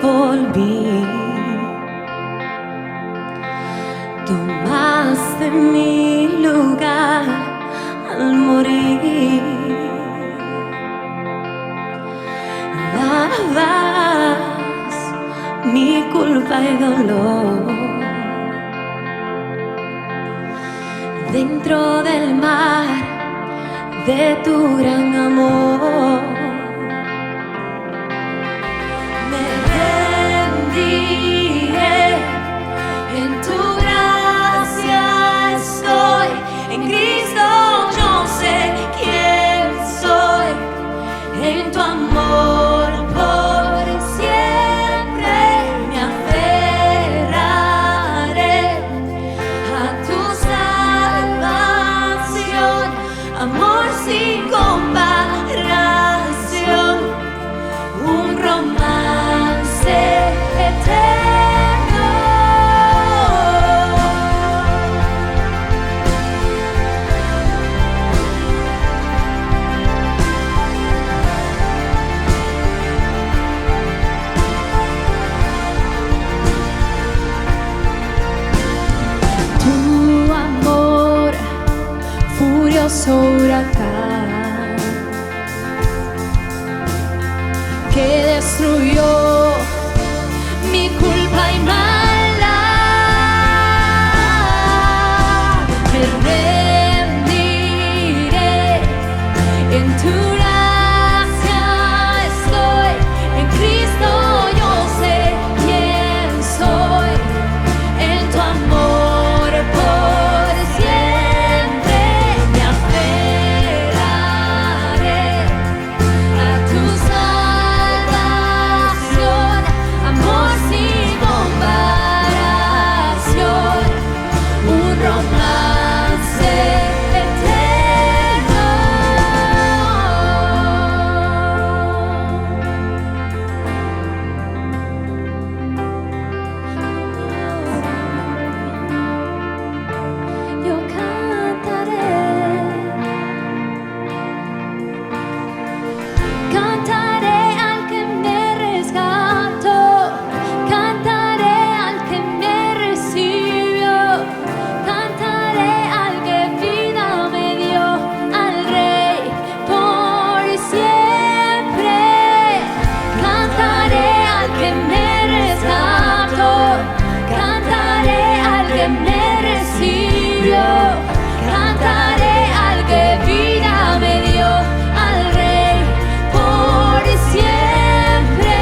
volví. Tomaste mi lugar al morir. Lavas mi culpa y dolor dentro del mar de tu gran amor. Me rendiré, en tu gracia estoy, en Cristo yo sé quién soy, en tu amor por siempre me aferraré a tu salvación, amor sin comparación, un romance eterno. Tu amor furioso huracán que destruyó mi culpa y maldad. Me rendiré, en tu gracia estoy, en Cristo yo sé quién soy, en tu amor por siempre me aferraré a tu salvación, amor sin comparación, un romance eterno. Yo cantaré al que me rescató, cantaré al que me recibió, cantaré al que vida me dio, al Rey por siempre. Cantaré al que me rescató, cantaré al que me recibió, cantaré al que vida me dio, al Rey por siempre.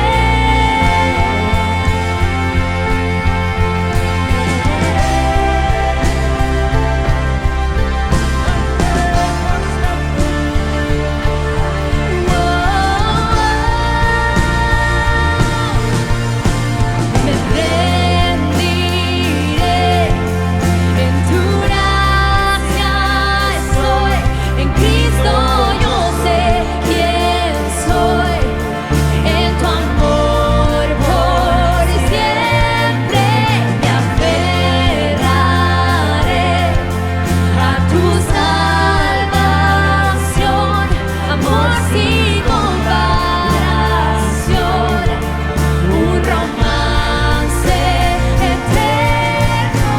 Me rendiré, en tu gracia estoy, en Cristo yo sé quién soy, en tu amor por siempre me aferraré a tu salvación, amor sin comparación, un romance eterno.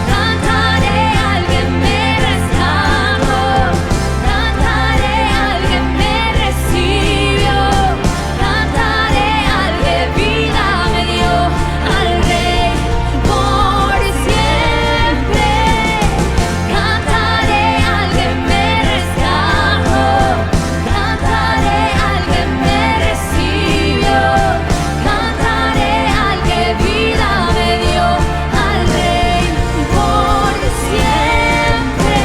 Cantaré al que me rescató, cantaré al que me recibió, cantaré al que vida me dio, al Rey por siempre. Cantaré al que me rescató, cantaré al que me recibió, cantaré al que vida me dio, al Rey por siempre.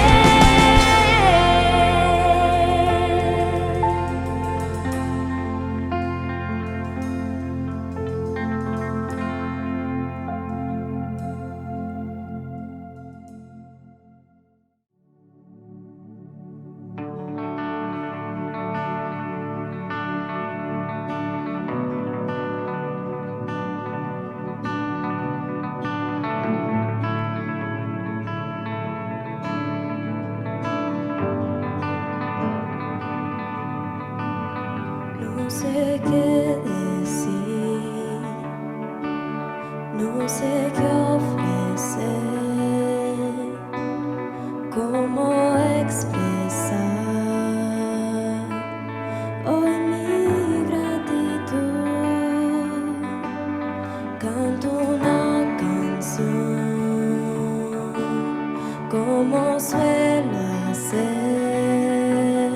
No sé qué decir. sé qué ofrecer, cómo expresar hoy mi gratitud. Canto una canción como suelo hacer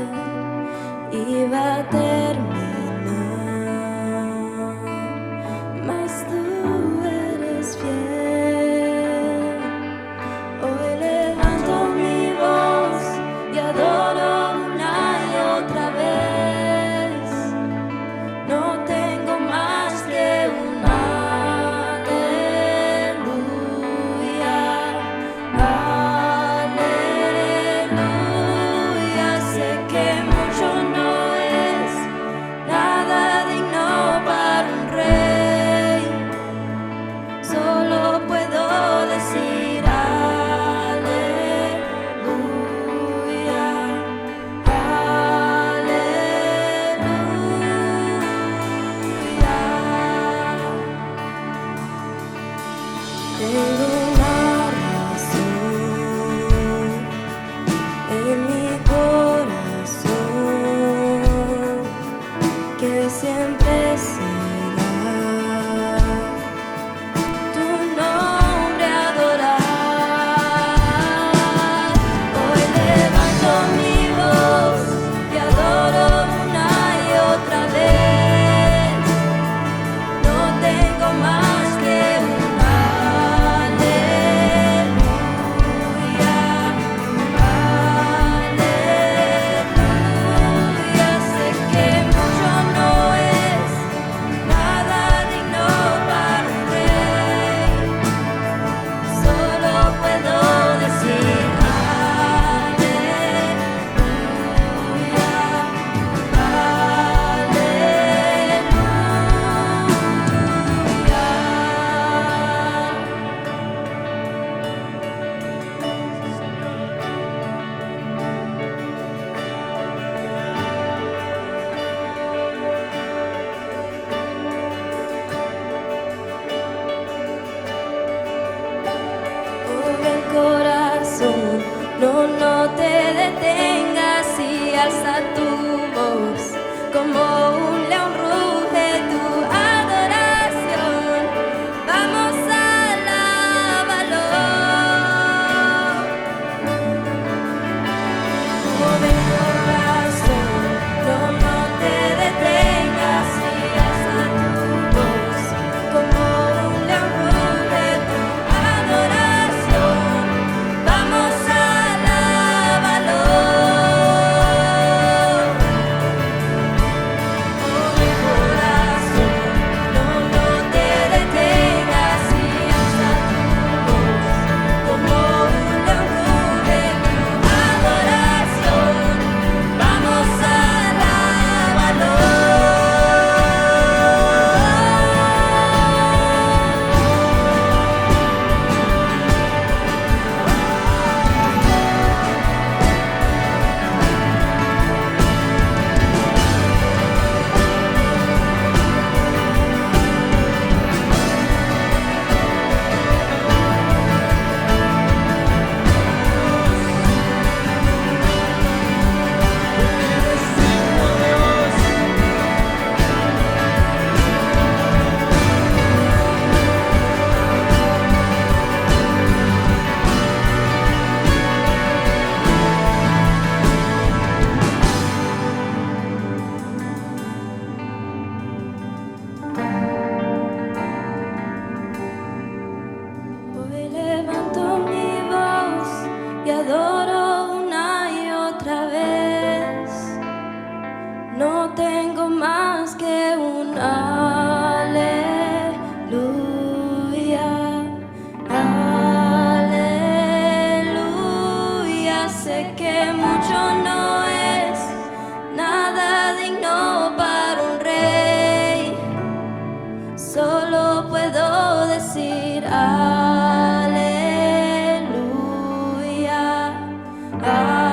y va a terminar, mas tú eres fiel. Hoy levanto mi voz y adoro una y otra vez. No tengo más que un aleluya, aleluya. Sé que mucho no es nada digno para un rey. Solo puedo decir aleluya, aleluya. Tengo una razón en mi corazón que siempre será tu nombre adorar. Hoy levanto mi voz y adoro una y otra vez. No tengo más que un aleluya, aleluya. Sé que mucho no es nada digno para un rey. Solo puedo decir aleluya, mueve el corazón, no te detengas y alza tu voz. Como un león ruge tu adoración. Vamos a alabarlo. Mueve el corazón, no te detengas y alza tu voz. Como un león ruge tu adoración. Vamos a alabarlo. Mueve el corazón, no te detengas y alza tu voz. Como un león ruge tu adoración. Vamos a alabarlo. Hoy levanto mi voz y adoro una y otra vez. No tengo más que un aleluya, aleluya. Sé que mucho no es nada digno para un rey. Solo puedo decir aleluya, aleluya.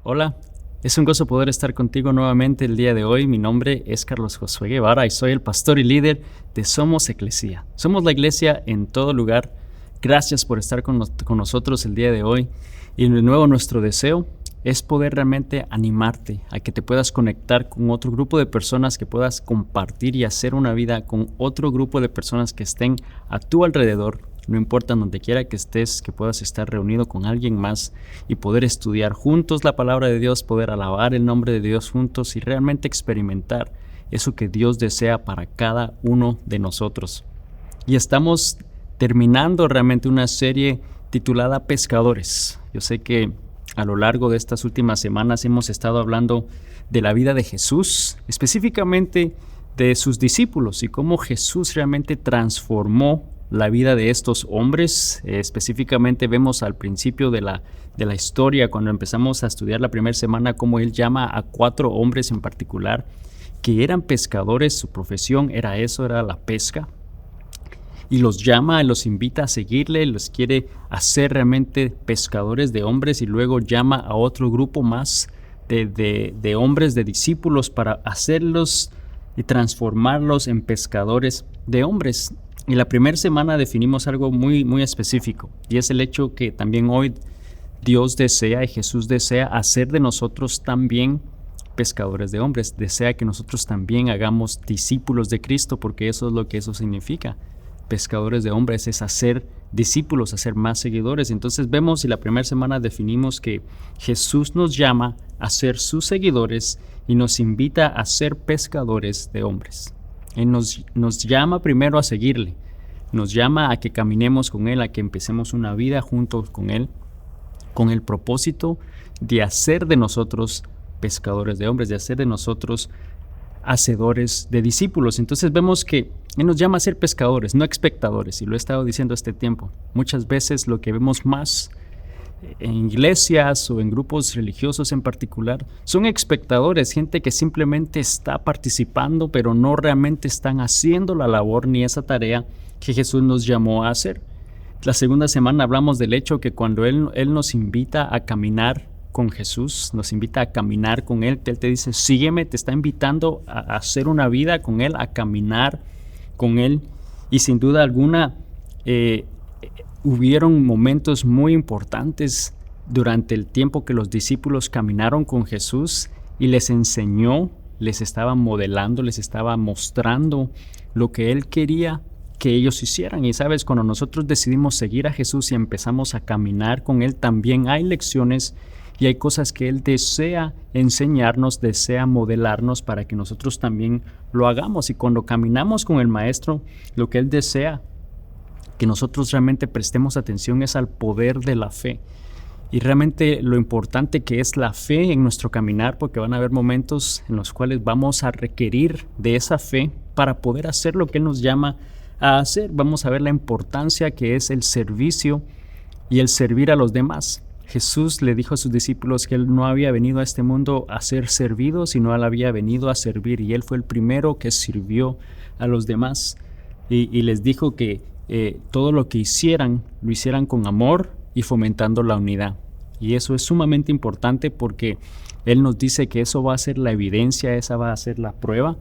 Hola, es un gozo poder estar contigo nuevamente el día de hoy. Mi nombre es Carlos Josué Guevara y soy el pastor y líder de Somos Eclesia. Somos la iglesia en todo lugar. Gracias por estar con nosotros el día de hoy. Y de nuevo nuestro deseo es poder realmente animarte a que te puedas conectar con otro grupo de personas, que puedas compartir y hacer una vida con otro grupo de personas que estén a tu alrededor. No importa donde quiera que estés, que puedas estar reunido con alguien más y poder estudiar juntos la palabra de Dios, poder alabar el nombre de Dios juntos y realmente experimentar eso que Dios desea para cada uno de nosotros. Y estamos terminando realmente una serie titulada Pescadores. Yo sé que a lo largo de estas últimas semanas hemos estado hablando de la vida de Jesús, específicamente de sus discípulos y cómo Jesús realmente transformó la vida de estos hombres. Específicamente vemos al principio de la historia, cuando empezamos a estudiar la primera semana, cómo él llama a 4 hombres en particular que eran pescadores. Su profesión era eso, era la pesca, y los llama, los invita a seguirle, los quiere hacer realmente pescadores de hombres, y luego llama a otro grupo más de hombres, de discípulos, para hacerlos y transformarlos en pescadores de hombres. Y la primera semana definimos algo muy, muy específico, y es el hecho que también hoy Dios desea y Jesús desea hacer de nosotros también pescadores de hombres. Desea que nosotros también hagamos discípulos de Cristo, porque eso es lo que eso significa. Pescadores de hombres es hacer discípulos, hacer más seguidores. Entonces vemos, y la primera semana definimos que Jesús nos llama a ser sus seguidores y nos invita a ser pescadores de hombres. Él nos llama primero a seguirle, nos llama a que caminemos con Él, a que empecemos una vida juntos con Él, con el propósito de hacer de nosotros pescadores de hombres, de hacer de nosotros hacedores de discípulos. Entonces vemos que Él nos llama a ser pescadores, no espectadores, y lo he estado diciendo este tiempo. Muchas veces lo que vemos más en iglesias o en grupos religiosos en particular son espectadores, gente que simplemente está participando, pero no realmente están haciendo la labor ni esa tarea que Jesús nos llamó a hacer. La segunda semana hablamos del hecho que cuando Él nos invita a caminar con Jesús, nos invita a caminar con Él te dice, sígueme, te está invitando a hacer una vida con Él, a caminar con Él. Y sin duda alguna, hubieron momentos muy importantes durante el tiempo que los discípulos caminaron con Jesús y les enseñó, les estaba modelando, les estaba mostrando lo que Él quería que ellos hicieran. Y sabes, cuando nosotros decidimos seguir a Jesús y empezamos a caminar con Él, también hay lecciones y hay cosas que Él desea enseñarnos, desea modelarnos para que nosotros también lo hagamos. Y cuando caminamos con el Maestro, lo que Él desea que nosotros realmente prestemos atención es al poder de la fe. Y realmente lo importante que es la fe en nuestro caminar, porque van a haber momentos en los cuales vamos a requerir de esa fe para poder hacer lo que Él nos llama a hacer. Vamos a ver la importancia que es el servicio y el servir a los demás. Jesús le dijo a sus discípulos que Él no había venido a este mundo a ser servido, sino Él había venido a servir, y Él fue el primero que sirvió a los demás. Y les dijo que todo lo que hicieran, lo hicieran con amor y fomentando la unidad. Y eso es sumamente importante, porque Él nos dice que eso va a ser la evidencia, esa va a ser la prueba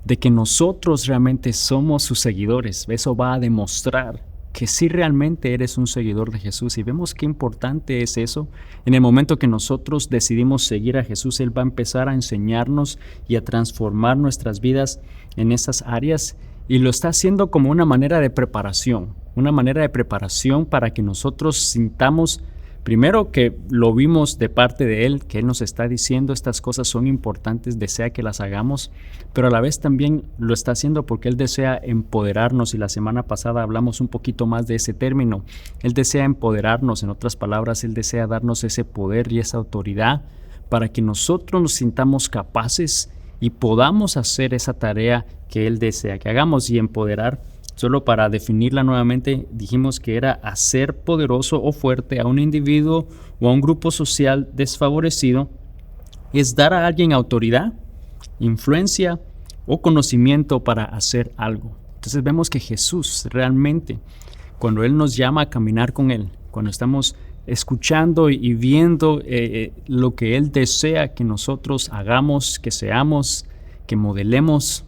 de que nosotros realmente somos sus seguidores. Eso va a demostrar que sí realmente eres un seguidor de Jesús. Y vemos qué importante es eso. En el momento que nosotros decidimos seguir a Jesús, Él va a empezar a enseñarnos y a transformar nuestras vidas en esas áreas. Y lo está haciendo como una manera de preparación para que nosotros sintamos, primero, que lo vimos de parte de Él, que Él nos está diciendo estas cosas son importantes, desea que las hagamos, pero a la vez también lo está haciendo porque Él desea empoderarnos. Y la semana pasada hablamos un poquito más de ese término. Él desea empoderarnos, en otras palabras, Él desea darnos ese poder y esa autoridad para que nosotros nos sintamos capaces y podamos hacer esa tarea que Él desea que hagamos. Y empoderar, solo para definirla nuevamente, dijimos que era hacer poderoso o fuerte a un individuo o a un grupo social desfavorecido. Es dar a alguien autoridad influencia o conocimiento para hacer algo. Entonces vemos que Jesús realmente, cuando Él nos llama a caminar con Él, cuando estamos escuchando y viendo lo que Él desea que nosotros hagamos, que seamos, que modelemos,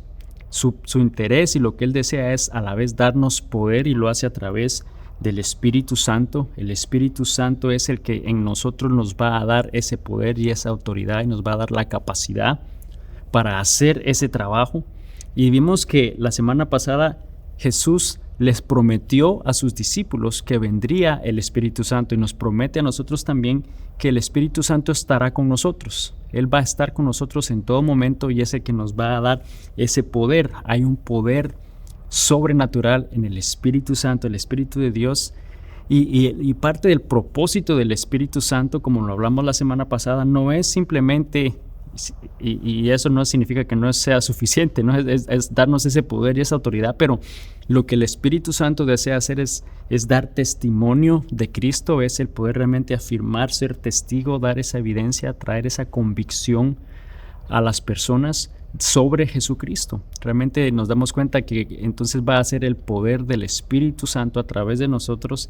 su interés y lo que Él desea es a la vez darnos poder, y lo hace a través del Espíritu Santo. El Espíritu Santo es el que en nosotros nos va a dar ese poder y esa autoridad, y nos va a dar la capacidad para hacer ese trabajo. Y vimos que la semana pasada Jesús les prometió a sus discípulos que vendría el Espíritu Santo, y nos promete a nosotros también que el Espíritu Santo estará con nosotros. Él va a estar con nosotros en todo momento, y es el que nos va a dar ese poder. Hay un poder sobrenatural en el Espíritu Santo, el Espíritu de Dios, y parte del propósito del Espíritu Santo, como lo hablamos la semana pasada, no es simplemente, y eso no significa que no sea suficiente, ¿no? Es darnos ese poder y esa autoridad, pero lo que el Espíritu Santo desea hacer es dar testimonio de Cristo, es el poder realmente afirmar, ser testigo, dar esa evidencia, traer esa convicción a las personas sobre Jesucristo. Realmente nos damos cuenta que entonces va a ser el poder del Espíritu Santo a través de nosotros,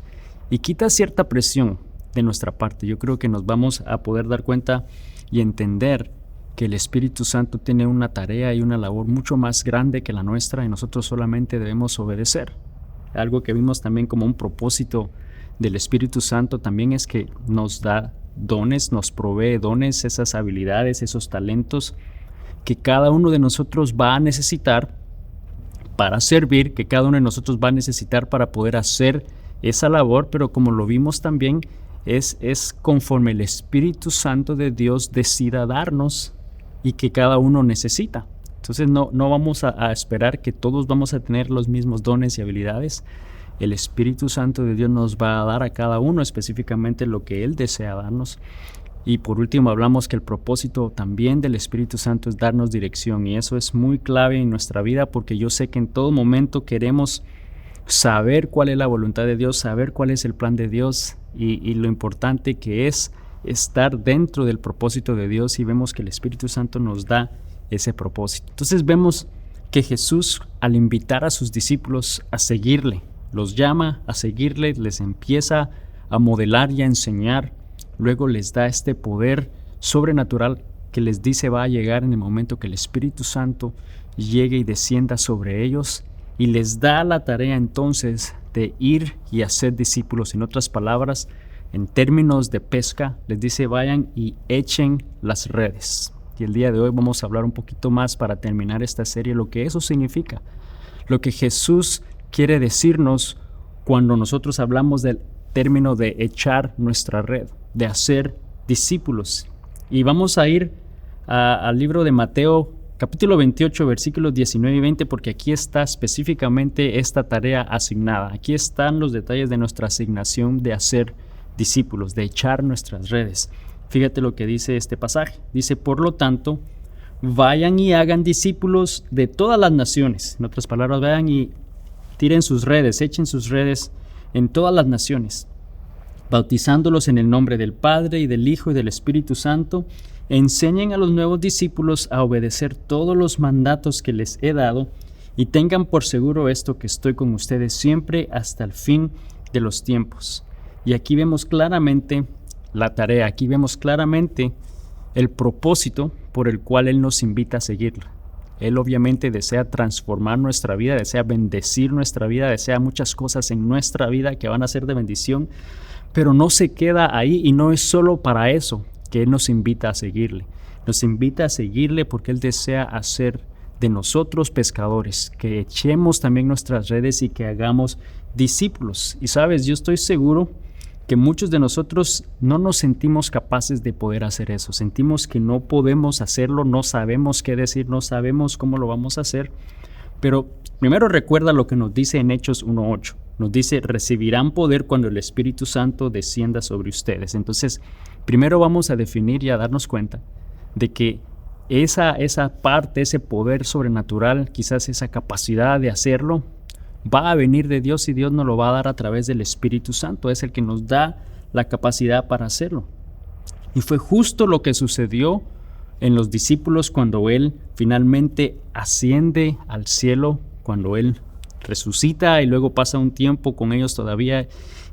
y quita cierta presión de nuestra parte. Yo creo que nos vamos a poder dar cuenta y entender que el Espíritu Santo tiene una tarea y una labor mucho más grande que la nuestra, y nosotros solamente debemos obedecer. Algo que vimos también como un propósito del Espíritu Santo también es que nos da dones, nos provee dones, esas habilidades, esos talentos que cada uno de nosotros va a necesitar para servir, que cada uno de nosotros va a necesitar para poder hacer esa labor, pero como lo vimos también, es conforme el Espíritu Santo de Dios decida darnos y que cada uno necesita. Entonces no vamos a esperar que todos vamos a tener los mismos dones y habilidades. El Espíritu Santo de Dios nos va a dar a cada uno específicamente lo que Él desea darnos. Y por último hablamos que el propósito también del Espíritu Santo es darnos dirección, y eso es muy clave en nuestra vida, porque yo sé que en todo momento queremos saber cuál es la voluntad de Dios, saber cuál es el plan de Dios, y lo importante que es estar dentro del propósito de Dios, y vemos que el Espíritu Santo nos da ese propósito. Entonces vemos que Jesús, al invitar a sus discípulos a seguirle, los llama a seguirle, les empieza a modelar y a enseñar, luego les da este poder sobrenatural que les dice va a llegar en el momento que el Espíritu Santo llegue y descienda sobre ellos, y les da la tarea entonces de ir y hacer discípulos. En otras palabras, en términos de pesca, les dice vayan y echen las redes. Y el día de hoy vamos a hablar un poquito más, para terminar esta serie, lo que eso significa, lo que Jesús quiere decirnos cuando nosotros hablamos del término de echar nuestra red, de hacer discípulos. Y vamos a ir al libro de Mateo, capítulo 28, versículos 19 y 20, porque aquí está específicamente esta tarea asignada. Aquí están los detalles de nuestra asignación de hacer discípulos, de echar nuestras redes. Fíjate lo que dice este pasaje. Dice, por lo tanto, vayan y hagan discípulos de todas las naciones. En otras palabras, vayan y tiren sus redes, echen sus redes en todas las naciones, bautizándolos en el nombre del Padre y del Hijo y del Espíritu Santo. Enseñen a los nuevos discípulos a obedecer todos los mandatos que les he dado, y tengan por seguro esto, que estoy con ustedes siempre hasta el fin de los tiempos. Y aquí vemos claramente la tarea, aquí vemos claramente el propósito por el cual Él nos invita a seguirlo. Él obviamente desea transformar nuestra vida, desea bendecir nuestra vida, desea muchas cosas en nuestra vida que van a ser de bendición, pero no se queda ahí, y no es solo para eso que Él nos invita a seguirle. Nos invita a seguirle porque Él desea hacer de nosotros pescadores, que echemos también nuestras redes y que hagamos discípulos. Y sabes, yo estoy seguro que muchos de nosotros no nos sentimos capaces de poder hacer eso. Sentimos que no podemos hacerlo, no sabemos qué decir, no sabemos cómo lo vamos a hacer. Pero primero recuerda lo que nos dice en Hechos 1:8. Nos dice, recibirán poder cuando el Espíritu Santo descienda sobre ustedes. Entonces, primero vamos a definir y a darnos cuenta de que esa parte, ese poder sobrenatural, quizás esa capacidad de hacerlo, va a venir de Dios, y Dios nos lo va a dar a través del Espíritu Santo. Es el que nos da la capacidad para hacerlo. Y fue justo lo que sucedió en los discípulos cuando Él finalmente asciende al cielo, cuando Él resucita y luego pasa un tiempo con ellos todavía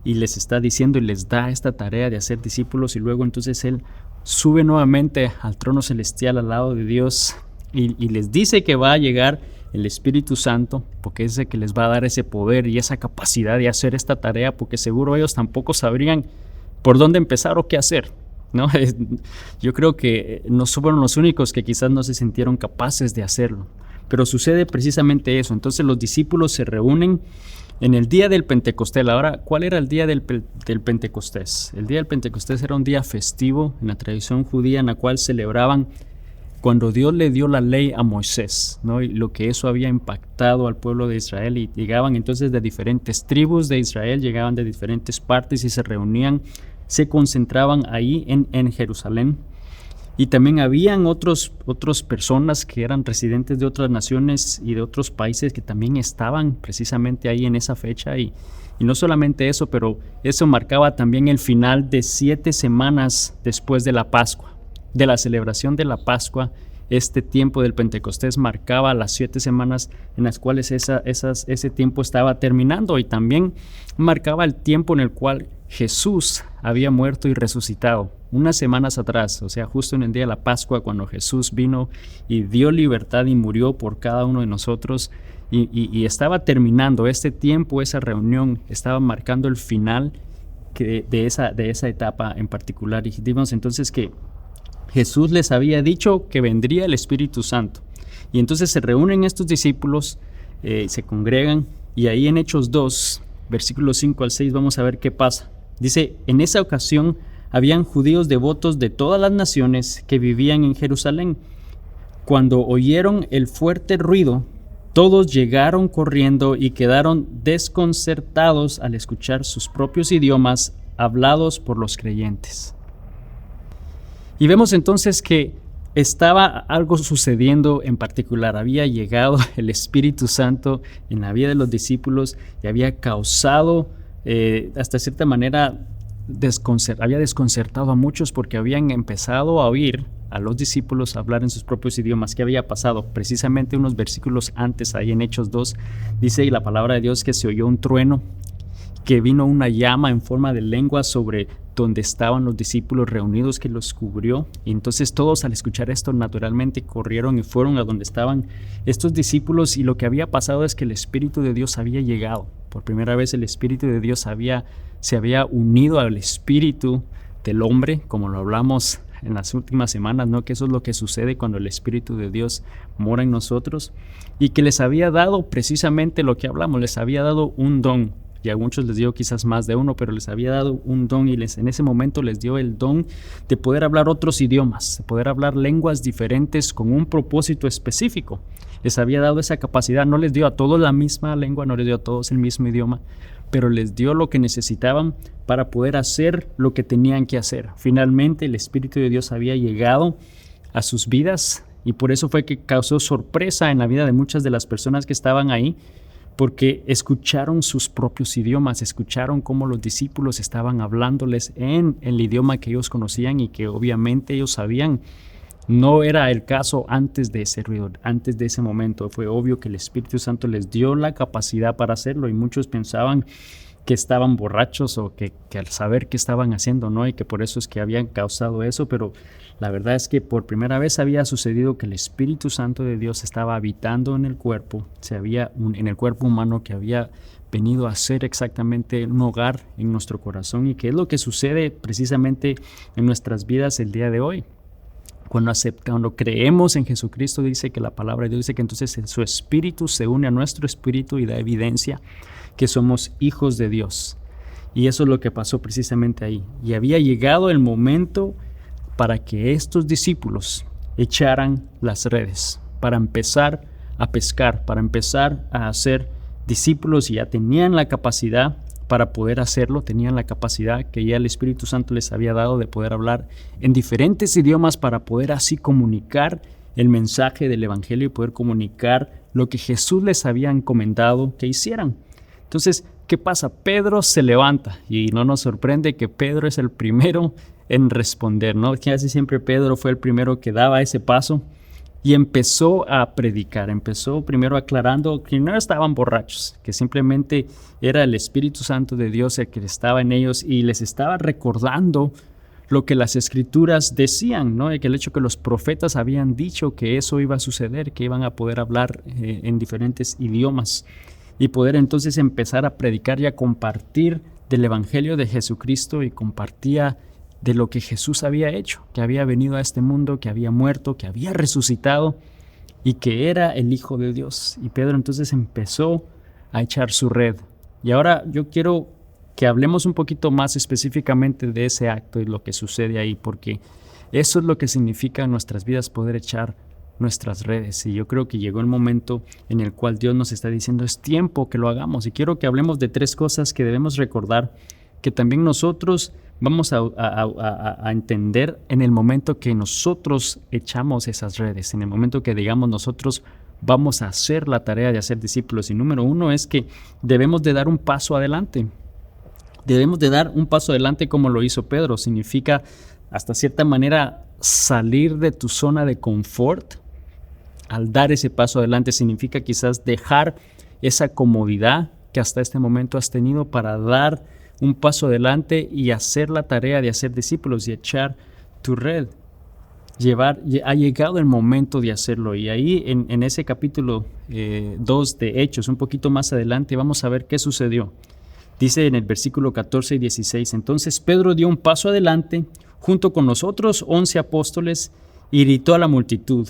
y les está diciendo y les da esta tarea de hacer discípulos, y luego entonces Él sube nuevamente al trono celestial al lado de Dios y les dice que va a llegar el Espíritu Santo, porque es el que les va a dar ese poder y esa capacidad de hacer esta tarea, porque seguro ellos tampoco sabrían por dónde empezar o qué hacer, ¿no? Yo creo que no fueron los únicos que quizás no se sintieron capaces de hacerlo, pero sucede precisamente eso. Entonces los discípulos se reúnen en el día del Pentecostés. Ahora, ¿cuál era el día del Pentecostés? El día del Pentecostés era un día festivo en la tradición judía, en la cual celebraban cuando Dios le dio la ley a Moisés, ¿no? Y lo que eso había impactado al pueblo de Israel, y llegaban entonces de diferentes tribus de Israel, llegaban de diferentes partes y se reunían, se concentraban ahí en Jerusalén. Y también habían otras personas que eran residentes de otras naciones y de otros países que también estaban precisamente ahí en esa fecha. Y no solamente eso, pero eso marcaba también el final de 7 semanas después de la Pascua. De la celebración de la Pascua, este tiempo del Pentecostés marcaba las 7 semanas en las cuales ese tiempo estaba terminando, y también marcaba el tiempo en el cual Jesús había muerto y resucitado unas semanas atrás, o sea, justo en el día de la Pascua, cuando Jesús vino y dio libertad y murió por cada uno de nosotros, y estaba terminando este tiempo, esa reunión estaba marcando el final de esa etapa en particular. Y dijimos entonces que Jesús les había dicho que vendría el Espíritu Santo, y entonces se reúnen estos discípulos, se congregan, y ahí en Hechos 2, versículos 5 al 6, vamos a ver qué pasa. Dice: en esa ocasión habían judíos devotos de todas las naciones que vivían en Jerusalén. Cuando oyeron el fuerte ruido, todos llegaron corriendo y quedaron desconcertados al escuchar sus propios idiomas hablados por los creyentes. Y vemos entonces que estaba algo sucediendo en particular. Había llegado el Espíritu Santo en la vida de los discípulos y había causado, hasta cierta manera, había desconcertado a muchos, porque habían empezado a oír a los discípulos hablar en sus propios idiomas. ¿Qué había pasado? Precisamente unos versículos antes, ahí en Hechos 2, dice la palabra de Dios que se oyó un trueno, que vino una llama en forma de lengua sobre donde estaban los discípulos reunidos, que los cubrió. Y entonces todos, al escuchar esto, naturalmente corrieron y fueron a donde estaban estos discípulos, y lo que había pasado es que el Espíritu de Dios había llegado. Por primera vez el Espíritu de Dios se había unido al espíritu del hombre, como lo hablamos en las últimas semanas, ¿no? Que eso es lo que sucede cuando el Espíritu de Dios mora en nosotros, y que les había dado precisamente lo que hablamos, les había dado un don. Y a muchos les dio quizás más de uno, pero les había dado un don, y en ese momento les dio el don de poder hablar otros idiomas, de poder hablar lenguas diferentes con un propósito específico. Les había dado esa capacidad. No les dio a todos la misma lengua, no les dio a todos el mismo idioma, pero les dio lo que necesitaban para poder hacer lo que tenían que hacer. Finalmente el Espíritu de Dios había llegado a sus vidas, y por eso fue que causó sorpresa en la vida de muchas de las personas que estaban ahí, porque escucharon sus propios idiomas, escucharon cómo los discípulos estaban hablándoles en el idioma que ellos conocían y que obviamente ellos sabían. No era el caso antes de ese ruido, antes de ese momento. Fue obvio que el Espíritu Santo les dio la capacidad para hacerlo, y muchos pensaban que estaban borrachos o que al saber qué estaban haciendo, ¿no? Y que por eso es que habían causado eso, pero la verdad es que por primera vez había sucedido que el Espíritu Santo de Dios estaba habitando en el cuerpo, en el cuerpo humano, que había venido a ser exactamente un hogar en nuestro corazón, y que es lo que sucede precisamente en nuestras vidas el día de hoy. Cuando creemos en Jesucristo, dice que la palabra de Dios dice que entonces su Espíritu se une a nuestro espíritu y da evidencia que somos hijos de Dios. Y eso es lo que pasó precisamente ahí. Y había llegado el momento para que estos discípulos echaran las redes, para empezar a pescar, para empezar a hacer discípulos, y ya tenían la capacidad para poder hacerlo, tenían la capacidad que ya el Espíritu Santo les había dado de poder hablar en diferentes idiomas, para poder así comunicar el mensaje del Evangelio y poder comunicar lo que Jesús les había encomendado que hicieran. Entonces, ¿qué pasa? Pedro se levanta, y no nos sorprende que Pedro es el primero en responder, ¿no? Casi siempre Pedro fue el primero que daba ese paso y empezó a predicar. Empezó primero aclarando que no estaban borrachos, que simplemente era el Espíritu Santo de Dios el que estaba en ellos y les estaba recordando lo que las Escrituras decían, ¿no? Que el hecho que los profetas habían dicho que eso iba a suceder, que iban a poder hablar en diferentes idiomas y poder entonces empezar a predicar y a compartir del Evangelio de Jesucristo, y compartía de lo que Jesús había hecho, que había venido a este mundo, que había muerto, que había resucitado y que era el Hijo de Dios. Y Pedro entonces empezó a echar su red. Y ahora yo quiero que hablemos un poquito más específicamente de ese acto y lo que sucede ahí, porque eso es lo que significa en nuestras vidas poder echar nuestras redes. Y yo creo que llegó el momento en el cual Dios nos está diciendo es tiempo que lo hagamos. Y quiero que hablemos de 3 cosas que debemos recordar, que también nosotros vamos a entender en el momento que nosotros echamos esas redes, en el momento que digamos nosotros vamos a hacer la tarea de hacer discípulos. Y número 1 es que debemos de dar un paso adelante. Debemos de dar un paso adelante como lo hizo Pedro. Significa, hasta cierta manera, salir de tu zona de confort. Al dar ese paso adelante significa quizás dejar esa comodidad que hasta este momento has tenido para dar un paso adelante y hacer la tarea de hacer discípulos y echar tu red. Ha llegado el momento de hacerlo. Y ahí en ese capítulo 2 de Hechos, un poquito más adelante, vamos a ver qué sucedió. Dice en el versículo 14 y 16, entonces Pedro dio un paso adelante junto con los otros 11 apóstoles y gritó a la multitud: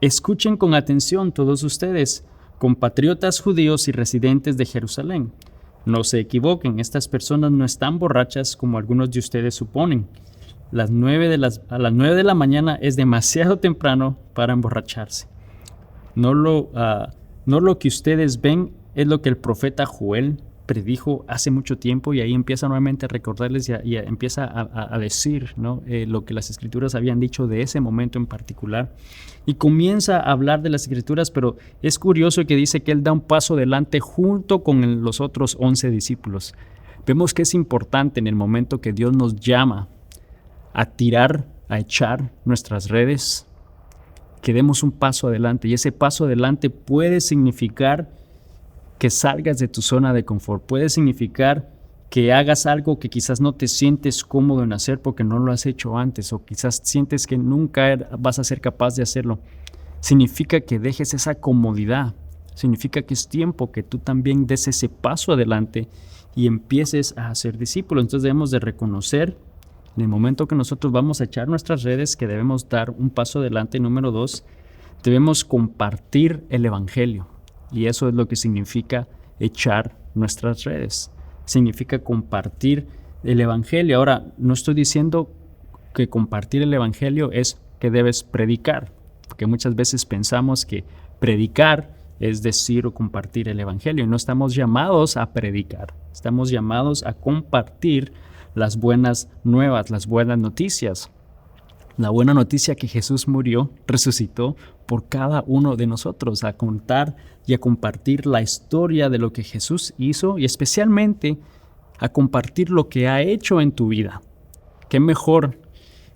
escuchen con atención todos ustedes, compatriotas judíos y residentes de Jerusalén. No se equivoquen, estas personas no están borrachas como algunos de ustedes suponen. A las 9 de la mañana es demasiado temprano para emborracharse. No lo que ustedes ven es lo que el profeta Joel predijo hace mucho tiempo, y ahí empieza nuevamente a recordarles y empieza a decir, ¿no? Lo que las Escrituras habían dicho de ese momento en particular, y comienza a hablar de las Escrituras, pero es curioso que dice que él da un paso adelante junto con los otros 11 discípulos. Vemos que es importante en el momento que Dios nos llama a tirar, a echar nuestras redes, que demos un paso adelante, y ese paso adelante puede significar que salgas de tu zona de confort, puede significar que hagas algo que quizás no te sientes cómodo en hacer porque no lo has hecho antes, o quizás sientes que nunca vas a ser capaz de hacerlo. Significa que dejes esa comodidad, significa que es tiempo que tú también des ese paso adelante y empieces a hacer discípulos. Entonces debemos de reconocer en el momento que nosotros vamos a echar nuestras redes que debemos dar un paso adelante. Número 2, debemos compartir el Evangelio. Y eso es lo que significa echar nuestras redes. Significa compartir el Evangelio. Ahora, no estoy diciendo que compartir el Evangelio es que debes predicar, porque muchas veces pensamos que predicar es decir o compartir el Evangelio. Y no estamos llamados a predicar, estamos llamados a compartir las buenas nuevas, las buenas noticias. La buena noticia que Jesús murió, resucitó por cada uno de nosotros, a contar y a compartir la historia de lo que Jesús hizo, y especialmente a compartir lo que ha hecho en tu vida. ¿Qué mejor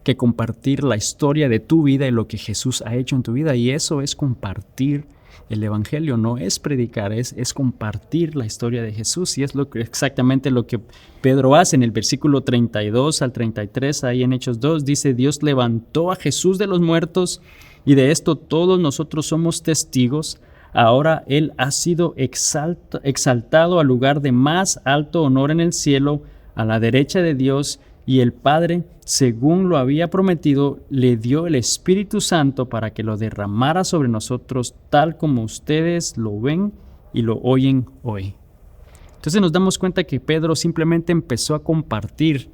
que compartir la historia de tu vida y lo que Jesús ha hecho en tu vida? Y eso es compartir el Evangelio, no es predicar, es compartir la historia de Jesús. Y es exactamente lo que Pedro hace en el versículo 32 al 33, ahí en Hechos 2, dice: Dios levantó a Jesús de los muertos, y de esto todos nosotros somos testigos. Ahora Él ha sido exaltado al lugar de más alto honor en el cielo, a la derecha de Dios, y el Padre, según lo había prometido, le dio el Espíritu Santo para que lo derramara sobre nosotros, tal como ustedes lo ven y lo oyen hoy. Entonces nos damos cuenta que Pedro simplemente empezó a compartir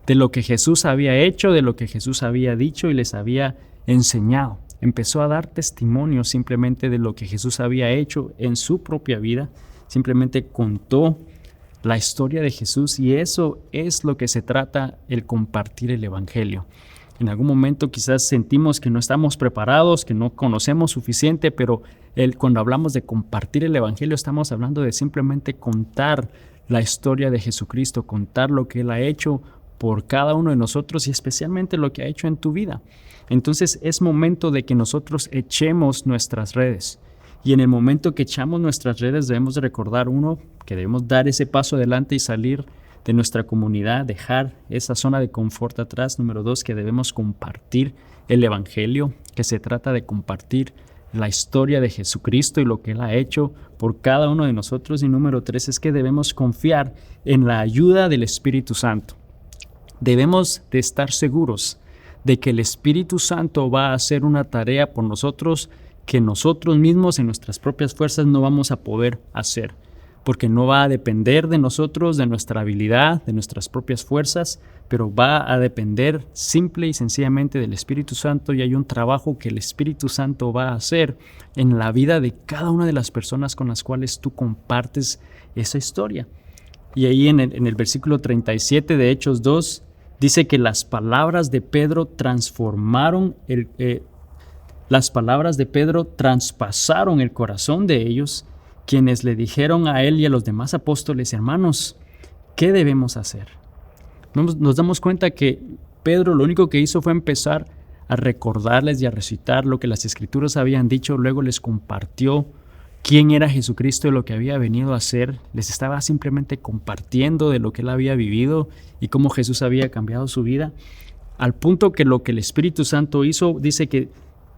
de lo que Jesús había hecho, de lo que Jesús había dicho y les había enseñado. Empezó a dar testimonio simplemente de lo que Jesús había hecho en su propia vida. Simplemente contó la historia de Jesús, y eso es lo que se trata, el compartir el Evangelio. En algún momento quizás sentimos que no estamos preparados, que no conocemos suficiente, pero cuando hablamos de compartir el Evangelio estamos hablando de simplemente contar la historia de Jesucristo, contar lo que Él ha hecho por cada uno de nosotros y especialmente lo que ha hecho en tu vida. Entonces es momento de que nosotros echemos nuestras redes. Y en el momento que echamos nuestras redes debemos de recordar, uno, que debemos dar ese paso adelante y salir de nuestra comunidad, dejar esa zona de confort atrás. Número 2, que debemos compartir el Evangelio, que se trata de compartir la historia de Jesucristo y lo que Él ha hecho por cada uno de nosotros. Y número 3 es que debemos confiar en la ayuda del Espíritu Santo. Debemos de estar seguros de que el Espíritu Santo va a hacer una tarea por nosotros que nosotros mismos en nuestras propias fuerzas no vamos a poder hacer, porque no va a depender de nosotros, de nuestra habilidad, de nuestras propias fuerzas, pero va a depender simple y sencillamente del Espíritu Santo, y hay un trabajo que el Espíritu Santo va a hacer en la vida de cada una de las personas con las cuales tú compartes esa historia. Y ahí en el versículo 37 de Hechos 2 dice que las palabras de Pedro traspasaron el corazón de ellos, quienes le dijeron a él y a los demás apóstoles: hermanos, ¿qué debemos hacer? Nos damos cuenta que Pedro lo único que hizo fue empezar a recordarles y a recitar lo que las Escrituras habían dicho. Luego les compartió quién era Jesucristo y lo que había venido a hacer. Les estaba simplemente compartiendo de lo que él había vivido y cómo Jesús había cambiado su vida, al punto que lo que el Espíritu Santo hizo, dice que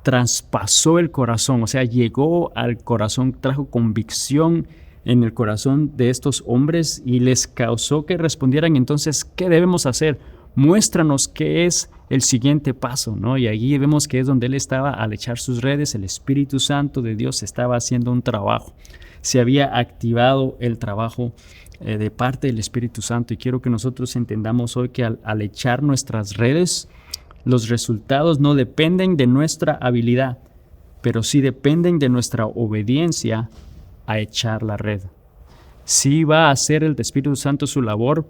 traspasó el corazón, o sea, llegó al corazón, trajo convicción en el corazón de estos hombres y les causó que respondieran: entonces, ¿qué debemos hacer? Muéstranos qué es el siguiente paso, ¿no? Y allí vemos que es donde él estaba al echar sus redes. El Espíritu Santo de Dios estaba haciendo un trabajo. Se había activado el trabajo de parte del Espíritu Santo, y quiero que nosotros entendamos hoy que al echar nuestras redes, los resultados no dependen de nuestra habilidad, pero sí dependen de nuestra obediencia a echar la red. Sí va a hacer el Espíritu Santo su labor,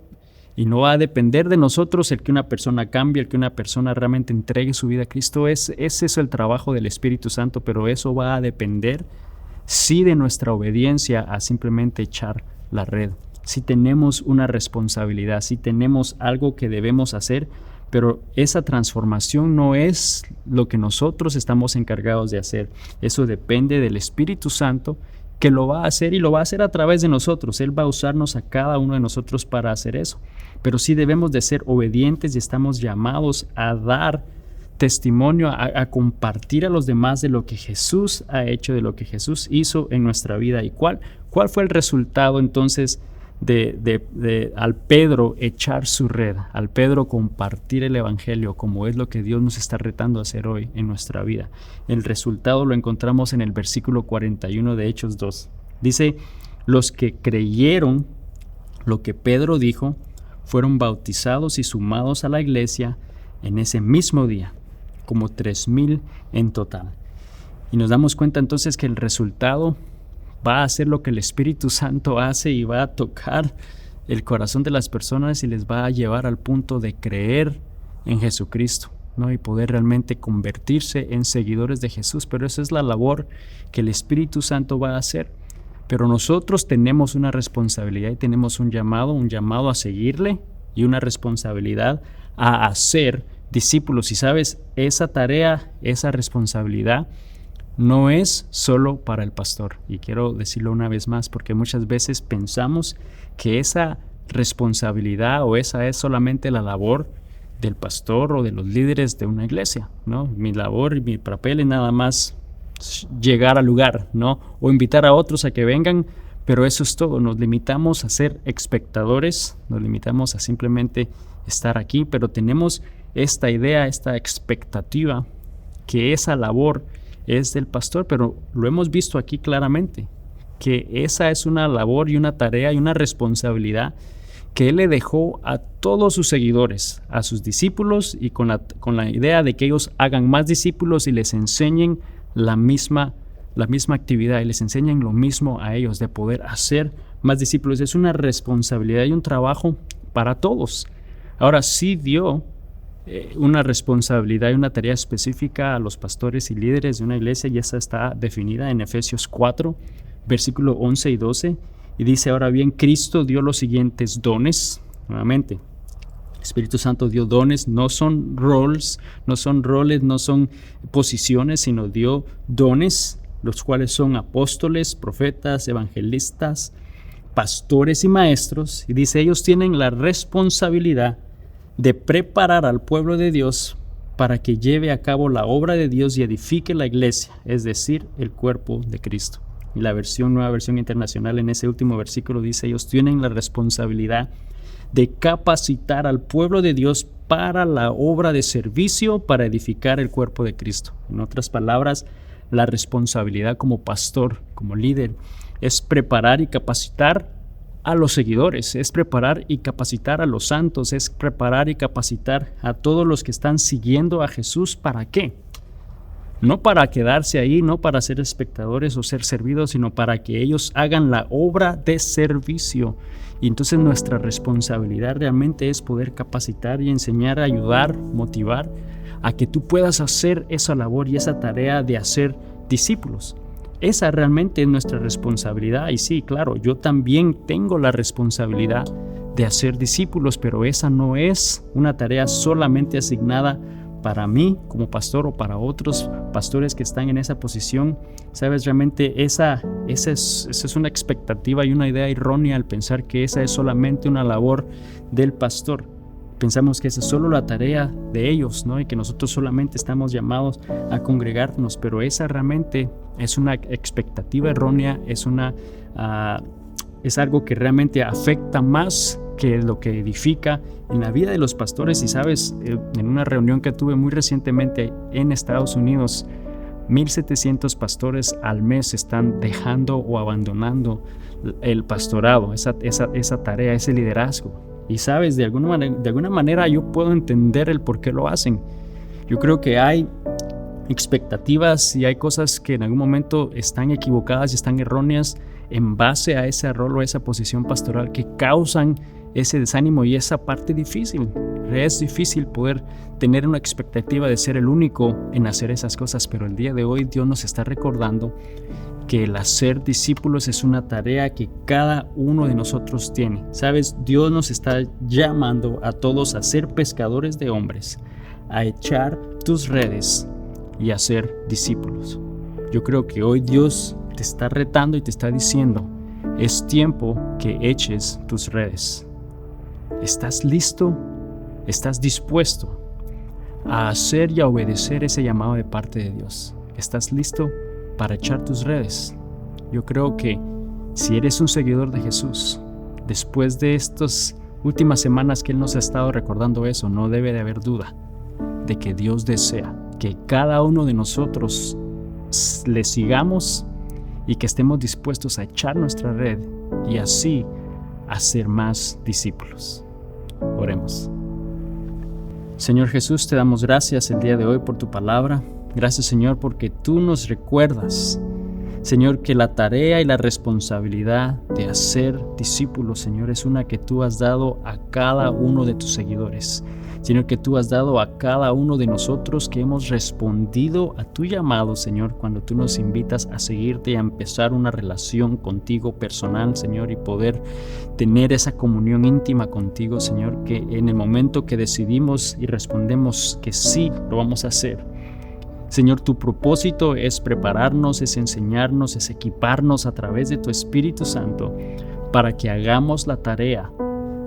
y no va a depender de nosotros el que una persona cambie, el que una persona realmente entregue su vida a Cristo. Es eso el trabajo del Espíritu Santo, pero eso va a depender sí de nuestra obediencia a simplemente echar la red. Sí tenemos una responsabilidad, sí tenemos algo que debemos hacer, pero esa transformación no es lo que nosotros estamos encargados de hacer. Eso depende del Espíritu Santo, que lo va a hacer, y lo va a hacer a través de nosotros. Él va a usarnos a cada uno de nosotros para hacer eso. Pero sí debemos de ser obedientes y estamos llamados a dar testimonio, a compartir a los demás de lo que Jesús ha hecho, de lo que Jesús hizo en nuestra vida. ¿Y cuál fue el resultado entonces al Pedro echar su red, al Pedro compartir el Evangelio, como es lo que Dios nos está retando a hacer hoy en nuestra vida? El resultado lo encontramos en el versículo 41 de Hechos 2. Dice: los que creyeron lo que Pedro dijo fueron bautizados y sumados a la iglesia en ese mismo día, como 3,000 en total. Y nos damos cuenta entonces que el resultado va a hacer lo que el Espíritu Santo hace, y va a tocar el corazón de las personas y les va a llevar al punto de creer en Jesucristo, ¿no? Y poder realmente convertirse en seguidores de Jesús. Pero esa es la labor que el Espíritu Santo va a hacer. Pero nosotros tenemos una responsabilidad y tenemos un llamado a seguirle, y una responsabilidad a hacer discípulos. Y sabes, esa tarea, esa responsabilidad no es solo para el pastor. Y quiero decirlo una vez más, porque muchas veces pensamos que esa responsabilidad o esa es solamente la labor del pastor o de los líderes de una iglesia, ¿no? Mi labor y mi papel es nada más llegar al lugar, ¿no? O invitar a otros a que vengan, pero eso es todo. Nos limitamos a ser espectadores, nos limitamos a simplemente estar aquí, pero tenemos esta idea, esta expectativa que esa labor es del pastor, pero lo hemos visto aquí claramente, que esa es una labor y una tarea y una responsabilidad que Él le dejó a todos sus seguidores, a sus discípulos, y con la idea de que ellos hagan más discípulos y les enseñen la misma actividad, y les enseñen lo mismo a ellos, de poder hacer más discípulos. Es una responsabilidad y un trabajo para todos. Ahora, sí dio una responsabilidad y una tarea específica a los pastores y líderes de una iglesia, y esa está definida en Efesios 4, versículo 11 y 12, y dice: ahora bien, Cristo dio los siguientes dones, nuevamente, Espíritu Santo dio dones, no son roles, no son posiciones, sino dio dones, los cuales son apóstoles, profetas, evangelistas, pastores y maestros. Y dice, ellos tienen la responsabilidad de preparar al pueblo de Dios para que lleve a cabo la obra de Dios y edifique la iglesia, es decir, el cuerpo de Cristo. Y la Nueva Versión Internacional, en ese último versículo dice, ellos tienen la responsabilidad de capacitar al pueblo de Dios para la obra de servicio, para edificar el cuerpo de Cristo. En otras palabras, la responsabilidad como pastor, como líder, es preparar y capacitar a los seguidores, es preparar y capacitar a los santos, es preparar y capacitar a todos los que están siguiendo a Jesús. ¿Para qué? No para quedarse ahí, no para ser espectadores o ser servidos, sino para que ellos hagan la obra de servicio. Y entonces nuestra responsabilidad realmente es poder capacitar y enseñar, ayudar, motivar a que tú puedas hacer esa labor y esa tarea de hacer discípulos. Esa realmente es nuestra responsabilidad. Y sí, claro, yo también tengo la responsabilidad de hacer discípulos, pero esa no es una tarea solamente asignada para mí como pastor o para otros pastores que están en esa posición. Sabes, realmente esa es una expectativa y una idea errónea al pensar que esa es solamente una labor del pastor. Pensamos que esa es solo la tarea de ellos, ¿no? Y que nosotros solamente estamos llamados a congregarnos, pero esa realmente es una expectativa errónea, es algo que realmente afecta más que lo que edifica en la vida de los pastores. Y sabes, en una reunión que tuve muy recientemente en Estados Unidos, 1,700 pastores al mes están dejando o abandonando el pastorado, esa tarea, ese liderazgo. Y sabes, de alguna manera yo puedo entender el por qué lo hacen. Yo creo que hay expectativas y hay cosas que en algún momento están equivocadas y están erróneas en base a ese rol o esa posición pastoral que causan ese desánimo y esa parte difícil. Es difícil poder tener una expectativa de ser el único en hacer esas cosas, pero el día de hoy Dios nos está recordando que el hacer discípulos es una tarea que cada uno de nosotros tiene. Sabes, Dios nos está llamando a todos a ser pescadores de hombres, a echar tus redes y a ser discípulos. Yo creo que hoy Dios te está retando y te está diciendo, es tiempo que eches tus redes. ¿Estás listo? ¿Estás dispuesto a hacer y a obedecer ese llamado de parte de Dios? ¿Estás listo para echar tus redes? Yo creo que si eres un seguidor de Jesús, después de estas últimas semanas que Él nos ha estado recordando eso, no debe de haber duda de que Dios desea que cada uno de nosotros le sigamos y que estemos dispuestos a echar nuestra red y así hacer más discípulos. Oremos. Señor Jesús, te damos gracias el día de hoy por tu palabra. Gracias, Señor, porque tú nos recuerdas, Señor, que la tarea y la responsabilidad de hacer discípulos, Señor, es una que tú has dado a cada uno de tus seguidores. Señor, que tú has dado a cada uno de nosotros que hemos respondido a tu llamado, Señor, cuando tú nos invitas a seguirte y a empezar una relación contigo personal, Señor, y poder tener esa comunión íntima contigo, Señor, que en el momento que decidimos y respondemos que sí, lo vamos a hacer. Señor, tu propósito es prepararnos, es enseñarnos, es equiparnos a través de tu Espíritu Santo para que hagamos la tarea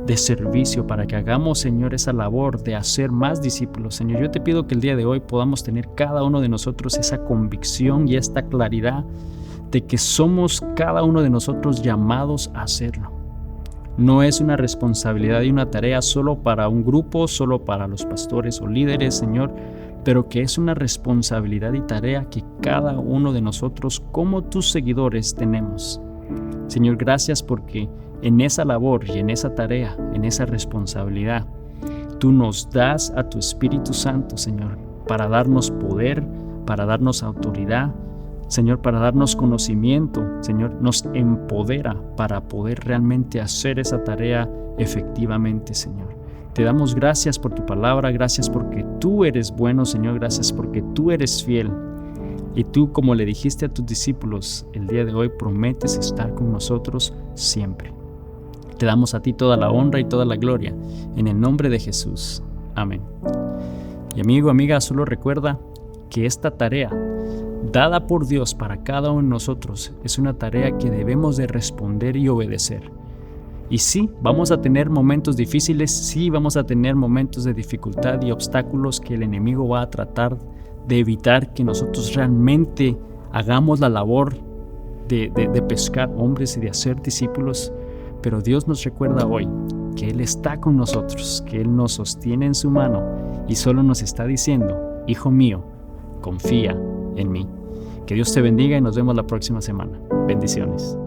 de servicio, para que hagamos, Señor, esa labor de hacer más discípulos. Señor, yo te pido que el día de hoy podamos tener cada uno de nosotros esa convicción y esta claridad de que somos cada uno de nosotros llamados a hacerlo. No es una responsabilidad y una tarea solo para un grupo, solo para los pastores o líderes, Señor, pero que es una responsabilidad y tarea que cada uno de nosotros como tus seguidores tenemos. Señor, gracias porque en esa labor y en esa tarea, en esa responsabilidad, tú nos das a tu Espíritu Santo, Señor, para darnos poder, para darnos autoridad, Señor, para darnos conocimiento. Señor, nos empodera para poder realmente hacer esa tarea efectivamente, Señor. Te damos gracias por tu palabra, gracias porque tú eres bueno, Señor, gracias porque tú eres fiel. Y tú, como le dijiste a tus discípulos, el día de hoy prometes estar con nosotros siempre. Te damos a ti toda la honra y toda la gloria, en el nombre de Jesús. Amén. Y amigo, amiga, solo recuerda que esta tarea, dada por Dios para cada uno de nosotros, es una tarea que debemos de responder y obedecer. Y sí, vamos a tener momentos difíciles, sí, vamos a tener momentos de dificultad y obstáculos que el enemigo va a tratar de evitar que nosotros realmente hagamos la labor de pescar hombres y de hacer discípulos. Pero Dios nos recuerda hoy que Él está con nosotros, que Él nos sostiene en su mano y solo nos está diciendo: hijo mío, confía en mí. Que Dios te bendiga y nos vemos la próxima semana. Bendiciones.